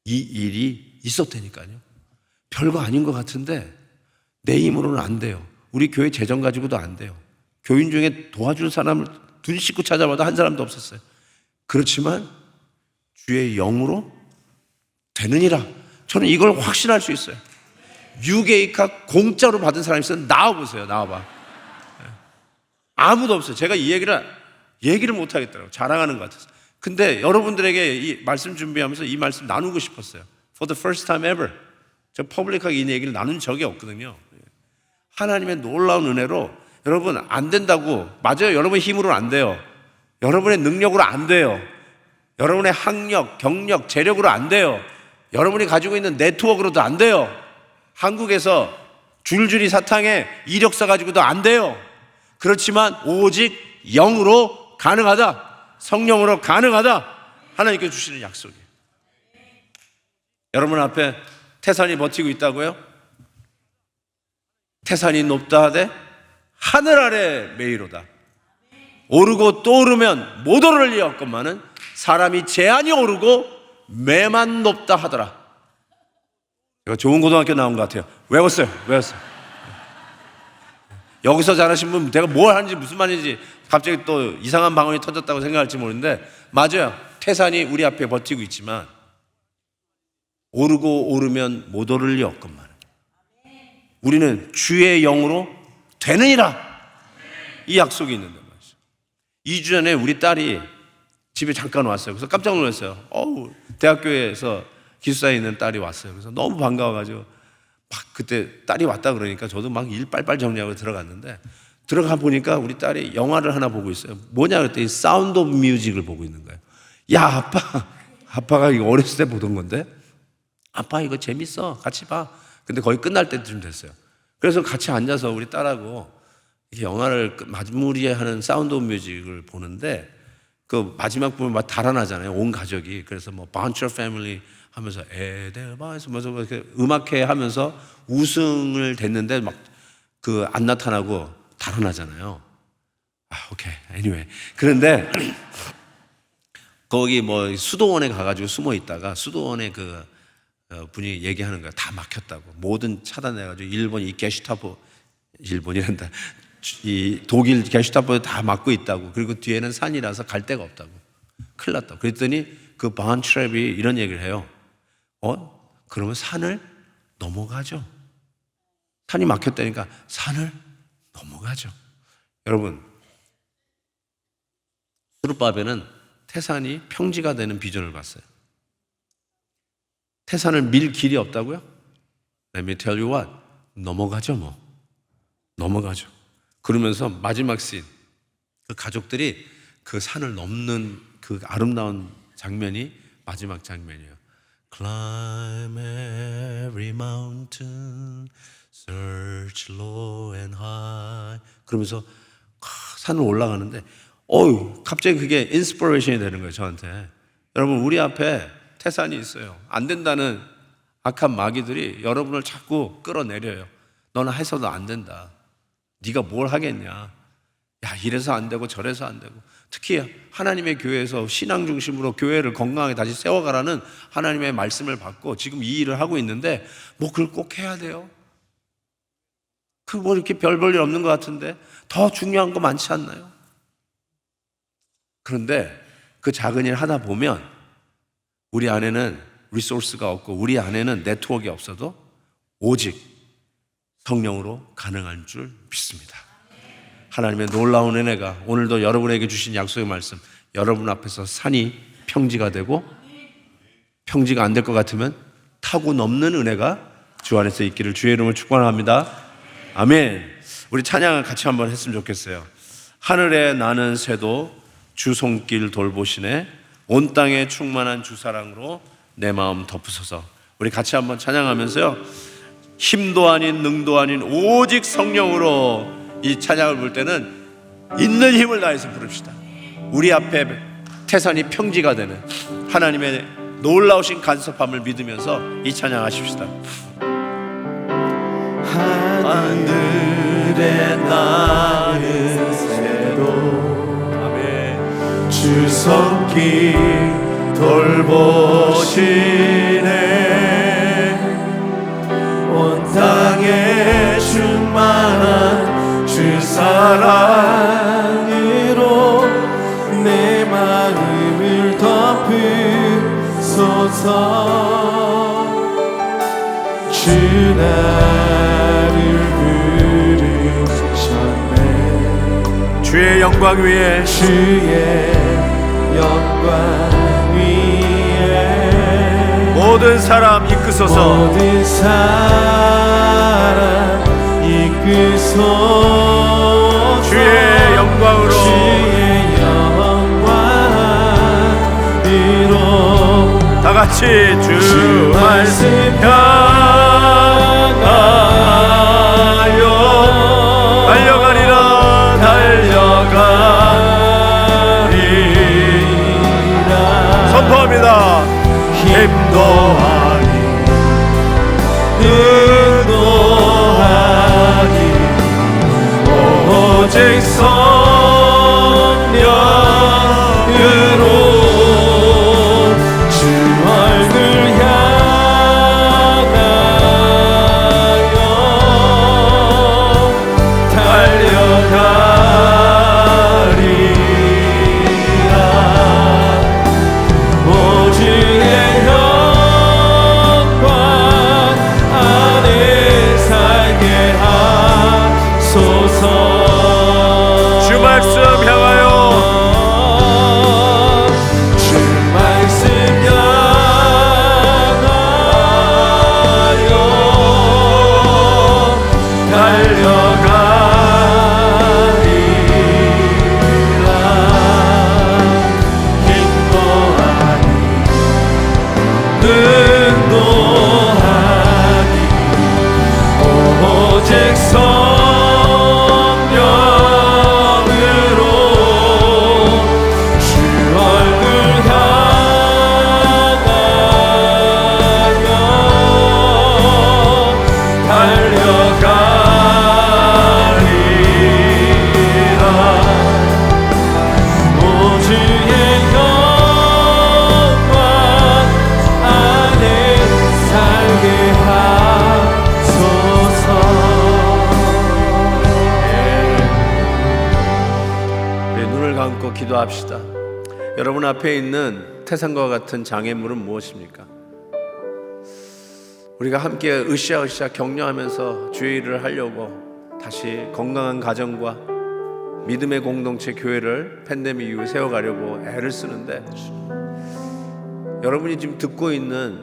이 일이 있었다니까요. 별거 아닌 것 같은데 내 힘으로는 안 돼요. 우리 교회 재정 가지고도 안 돼요. 교인 중에 도와줄 사람을 둔 식구 찾아봐도 한 사람도 없었어요. 그렇지만 주의 영으로 되느니라. 저는 이걸 확신할 수 있어요. 6에이카 공짜로 받은 사람이 있으면 나와보세요. 나와봐. 아무도 없어요. 제가 이 얘기를 못 하겠더라고요. 자랑하는 것 같아서. 근데 여러분들에게 이 말씀 준비하면서 이 말씀 나누고 싶었어요. For the first time ever. 저 퍼블릭하게 이 얘기를 나눈 적이 없거든요. 하나님의 놀라운 은혜로 여러분 안 된다고, 맞아요. 여러분의 힘으로는 안 돼요. 여러분의 능력으로 안 돼요. 여러분의 학력, 경력, 재력으로 안 돼요. 여러분이 가지고 있는 네트워크로도 안 돼요. 한국에서 줄줄이 사탕에 이력서 가지고도 안 돼요. 그렇지만 오직 영으로 가능하다. 성령으로 가능하다. 하나님께 주시는 약속이에요. 여러분 앞에 태산이 버티고 있다고요? 태산이 높다 하되 하늘 아래 메이로다. 오르고 또 오르면 못 오를 리 없건만은 사람이 제한이 오르고 매만 높다 하더라. 제가 좋은 고등학교 나온 것 같아요. 외웠어요. 여기서 자라신 분 내가 뭘 하는지 무슨 말인지 갑자기 또 이상한 방언이 터졌다고 생각할지 모르는데 맞아요. 태산이 우리 앞에 버티고 있지만 오르고 오르면 못 오를 리 없건만 우리는 주의 영으로 되느니라. 이 약속이 있는데 말이죠. 2주 전에 우리 딸이 집에 잠깐 왔어요. 그래서 깜짝 놀랐어요. 대학교에서 기숙사에 있는 딸이 왔어요. 그래서 너무 반가워가지고 막 그때 딸이 왔다 그러니까 저도 막 일 빨빨 정리하고 들어갔는데 들어가 보니까 우리 딸이 영화를 하나 보고 있어요. 뭐냐 그랬더니 사운드 오브 뮤직을 보고 있는 거예요. 야 아빠가 이거 어렸을 때 보던 건데 아빠 이거 재밌어 같이 봐. 근데 거의 끝날 때쯤 됐어요. 그래서 같이 앉아서 우리 딸하고 이렇게 영화를 마무리하는 사운드 오브 뮤직을 보는데 그 마지막 부분 막 달아나잖아요. 온 가족이. 그래서 뭐 Bunch of Family 하면서 에델바에서 뭐 이렇게 음악회 하면서 우승을 됐는데 막 그 안 나타나고 달아나잖아요. 오케이. anyway. 그런데 거기 뭐 수도원에 가가지고 숨어 있다가 수도원에 그 분이 얘기하는 거야. 다 막혔다고. 모든 차단해가지고 일본 이 게슈타포, 일본이란다. 이 독일 게슈타포에 다 막고 있다고. 그리고 뒤에는 산이라서 갈 데가 없다고. 큰일 났다고. 그랬더니 그 바운트랩이 이런 얘기를 해요. 그러면 산을 넘어가죠. 산이 막혔다니까 산을 넘어가죠. 여러분, 수르바벨은 태산이 평지가 되는 비전을 봤어요. 태산을 밀 길이 없다고요? Let me tell you what. 넘어가죠 뭐. 넘어가죠. 그러면서 마지막 씬, 그 가족들이 그 산을 넘는 그 아름다운 장면이 마지막 장면이에요. Climb every mountain, search low and high. 그러면서 산을 올라가는데 갑자기 그게 인스피레이션이 되는 거예요, 저한테. 여러분, 우리 앞에 태산이 있어요. 안 된다는 악한 마귀들이 여러분을 자꾸 끌어내려요. 너는 해서도 안 된다. 네가 뭘 하겠냐. 야, 이래서 안 되고 저래서 안 되고. 특히 하나님의 교회에서 신앙 중심으로 교회를 건강하게 다시 세워가라는 하나님의 말씀을 받고 지금 이 일을 하고 있는데 뭐 그걸 꼭 해야 돼요? 그 뭐 이렇게 별 볼 일 없는 것 같은데 더 중요한 거 많지 않나요? 그런데 그 작은 일 하다 보면 우리 안에는 리소스가 없고 우리 안에는 네트워크가 없어도 오직 성령으로 가능한 줄 믿습니다. 하나님의 놀라운 은혜가 오늘도 여러분에게 주신 약속의 말씀, 여러분 앞에서 산이 평지가 되고 평지가 안 될 것 같으면 타고 넘는 은혜가 주 안에서 있기를 주의 이름으로 축원합니다. 아멘. 우리 찬양을 같이 한번 했으면 좋겠어요. 하늘에 나는 새도 주 손길 돌보시네, 온 땅에 충만한 주 사랑으로 내 마음 덮으소서. 우리 같이 한번 찬양하면서요, 힘도 아닌 능도 아닌 오직 성령으로 이 찬양을 부를 때는 있는 힘을 다해서 부릅시다. 우리 앞에 태산이 평지가 되는 하나님의 놀라우신 간섭함을 믿으면서 이 찬양하십시다. 하늘에 나는 새도 아멘. 주 손길 돌보시네, 온 땅에 충만한 주 사랑으로 내 마음을 덮으소서. 주 나를 부르셨네, 주의 영광 위에 주의 영광 위에 모든 사람 이끄소서. 모든 사람 이끄소서. 주의 영광으로 주의 영광으로 다 같이 주 말씀 향하여 달려가리라 달려가리라. 선포합니다. 힘도 아닌 능도 아닌 오직 성령으로 주 얼굴 향하여 달려가리라. 오주의 영광 안에 살게 하소서. 주 말씀 향하여 주 말씀 향하여 달려가리라. 힘도 아닌 능도 아닌 오직 성령으로 주 얼굴 향하여 달려가리라. 오주의 영광 안에 살게 하소서. 네, 눈을 감고 기도합시다. 여러분 앞에 있는 태산과 같은 장애물은 무엇입니까? 우리가 함께 으쌰으쌰 격려하면서 주의 일을 하려고 다시 건강한 가정과 믿음의 공동체 교회를 팬데믹 이후에 세워가려고 애를 쓰는데, 여러분이 지금 듣고 있는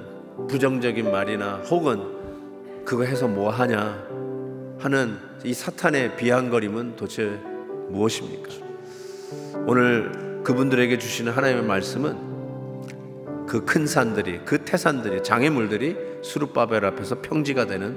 부정적인 말이나 혹은 그거 해서 뭐 하냐 하는 이 사탄의 비아냥거림은 도대체 무엇입니까? 오늘 그분들에게 주시는 하나님의 말씀은 그 큰 산들이, 그 태산들이, 장애물들이 수룹바벨 앞에서 평지가 되는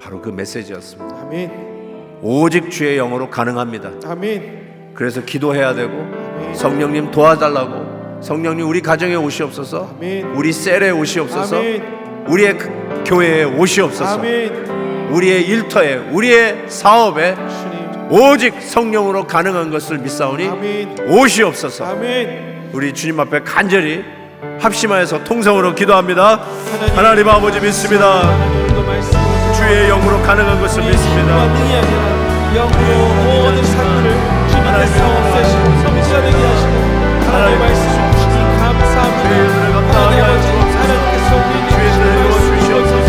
바로 그 메시지였습니다. 아멘. 오직 주의 영으로 가능합니다. 아멘. 그래서 기도해야 되고, 성령님 도와달라고, 성령님 우리 가정에 오시옵소서, 아멘. 우리 셀에 오시옵소서, 아멘. 우리의 교회에 오시옵소서, 아멘. 우리의 일터에, 우리의 사업에 주님. 오직 성령으로 가능한 것을 믿사오니 아멘. 오시옵소서. 아멘. 우리 주님 앞에 간절히 합심하여서 통성으로 기도합니다. 하나님 아버지 믿습니다. 하나님도 말씀으로 주의 영으로 가능한 것을 믿습니다. 능이 아니라 영으로 모든 삶을 주님께서 없애시고 성취되게 하시고 하나님의 말씀 주시니 감사합니다. 하나님 아버지 하나님께서 우리에게 주시는 말씀 주옵소서.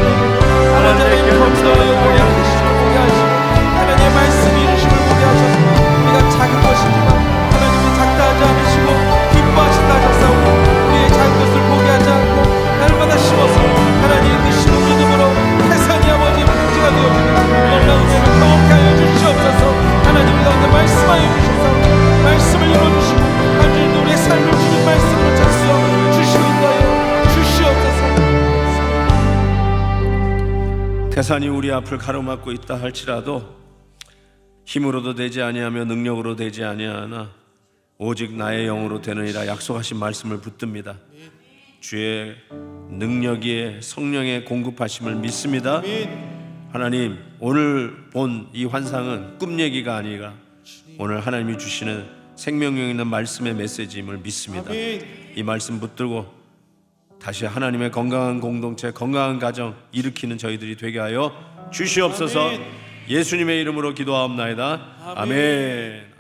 하나님의 검사의 고약하심을 보게 하시고 하나님의 말씀이 이루심을 보게 하셔서 우리가 작은 것이지만 하나님이 작다 하지 않으시고 기뻐하신다 하셨사오니 우리의 작은 것을 보게 하지 않고 날마다 심어서 하나님의 그 심은 믿음으로 태산이 아버지의 풍지가 되어지는 놀라운 은혜를 경험케 하여 주시옵소서. 하나님이 가운데 말씀하여 주셔서 말씀을 열어주시고 하나님도 우리의 삶을 주님 말씀으로 찾으시어 주시고 있나요 주시옵소서. 태산이 우리 앞을 가로막고 있다 할지라도 힘으로도 되지 아니하며 능력으로 되지 아니하나 오직 나의 영으로 되느니라 약속하신 말씀을 붙듭니다. 주의 능력이 성령의 공급하심을 믿습니다. 하나님, 오늘 본 이 환상은 꿈 얘기가 아니라 오늘 하나님이 주시는 생명력 있는 말씀의 메시지임을 믿습니다. 이 말씀 붙들고 다시 하나님의 건강한 공동체, 건강한 가정 일으키는 저희들이 되게 하여 주시옵소서. 예수님의 이름으로 기도하옵나이다. 아멘.